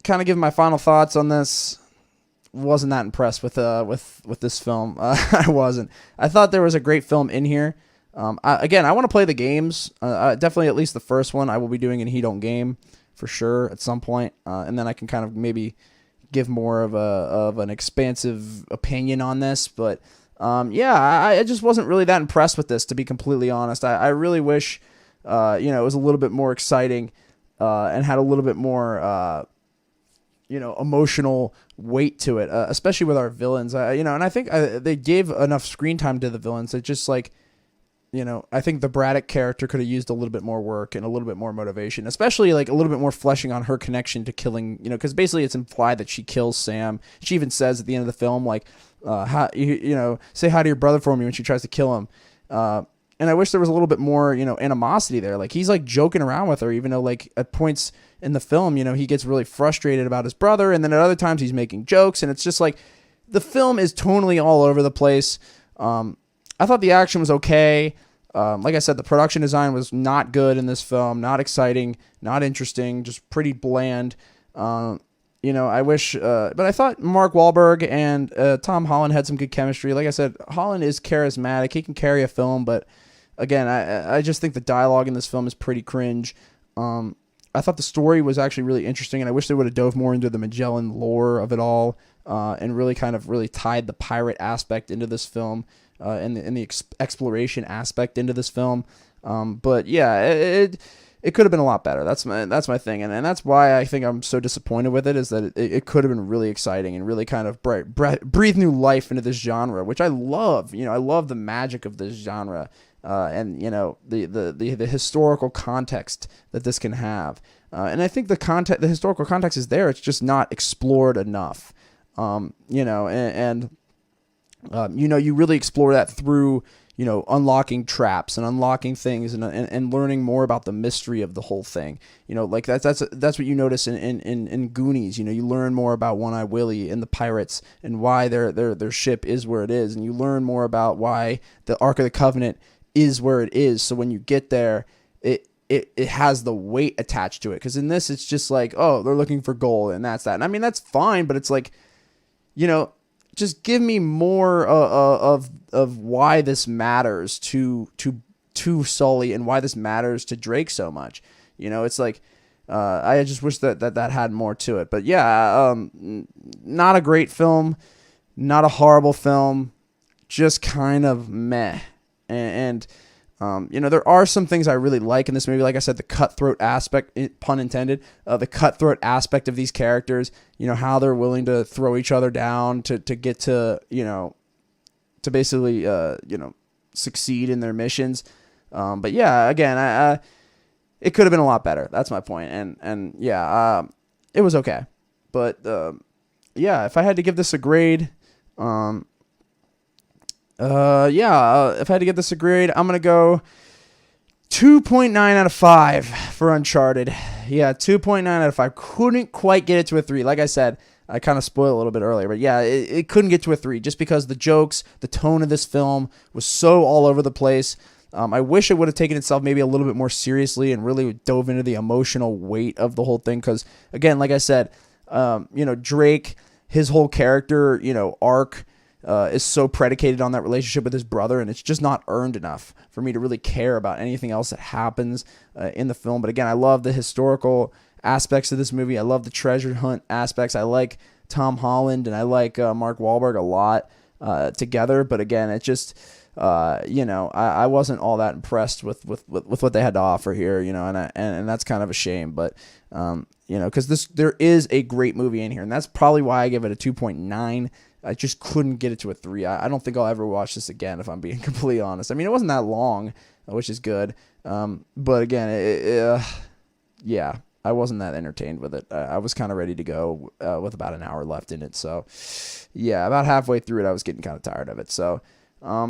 kind of give my final thoughts on this. Wasn't that impressed with this film. I wasn't. I thought there was a great film in here. Again, I want to play the games. Definitely at least the first one I will be doing in He Don't Game for sure at some point, and then I can kind of maybe give more of an expansive opinion on this. But yeah, I just wasn't really that impressed with this, to be completely honest. I really wish it was a little bit more exciting and had a little bit more emotional weight to it, especially with our villains. And I think they gave enough screen time to the villains. It just like, I think the Braddock character could have used a little bit more work and a little bit more motivation, especially like a little bit more fleshing on her connection to killing, because basically it's implied that she kills Sam. She even says at the end of the film, like, say hi to your brother for me when she tries to kill him. And I wish there was a little bit more, animosity there. Like he's like joking around with her, even though like at points in the film, he gets really frustrated about his brother. And then at other times he's making jokes. And it's just like the film is tonally all over the place. I thought the action was okay. Like I said, the production design was not good in this film. Not exciting, not interesting, just pretty bland. I wish, but I thought Mark Wahlberg and Tom Holland had some good chemistry. Like I said, Holland is charismatic. He can carry a film, but again, I just think the dialogue in this film is pretty cringe. I thought the story was actually really interesting, and I wish they would have dove more into the Magellan lore of it all, and really kind of really tied the pirate aspect into this film, and the exploration aspect into this film. But yeah, it could have been a lot better. That's my thing, and that's why I think I'm so disappointed with it. Is that it could have been really exciting and really kind of breathe new life into this genre, which I love. I love the magic of this genre, and the historical context that this can have. And I think the historical context is there. It's just not explored enough. You really explore that through unlocking traps and unlocking things and learning more about the mystery of the whole thing. Like that's what you notice in Goonies. You learn more about One-Eye Willie and the pirates and why their ship is where it is, and you learn more about why the Ark of the Covenant is where it is. So when you get there, it has the weight attached to it. Because in this, it's just like, oh, they're looking for gold, and that's that. And I mean, that's fine, but it's like, just give me more of why this matters to Sully and why this matters to Drake so much. It's like, I just wish that had more to it. But yeah, not a great film, not a horrible film, just kind of meh. And there are some things I really like in this movie. Like I said, the cutthroat aspect, pun intended, the cutthroat aspect of these characters, how they're willing to throw each other down to get to, to basically, succeed in their missions. But yeah, again, it could have been a lot better. That's my point. And yeah, it was okay. But, yeah, if I had to give this a grade, if I had to give this a grade, I'm going to go 2.9 out of 5 for Uncharted. Yeah, 2.9 out of 5. Couldn't quite get it to a 3. Like I said, I kind of spoiled a little bit earlier, but yeah, it couldn't get to a 3 just because the jokes, the tone of this film was so all over the place. I wish it would have taken itself maybe a little bit more seriously and really dove into the emotional weight of the whole thing. Because again, like I said, Drake, his whole character, arc, is so predicated on that relationship with his brother, and it's just not earned enough for me to really care about anything else that happens in the film. But again, I love the historical aspects of this movie. I love the treasure hunt aspects. I like Tom Holland and I like Mark Wahlberg a lot together. But again, it just I wasn't all that impressed with what they had to offer here. And that's kind of a shame. But because there is a great movie in here, and that's probably why I give it a 2.9. I just couldn't get it to a 3. I don't think I'll ever watch this again, if I'm being completely honest. I mean, it wasn't that long, which is good. But again, yeah, I wasn't that entertained with it. I was kind of ready to go with about an hour left in it. So, yeah, about halfway through it, I was getting kind of tired of it. So,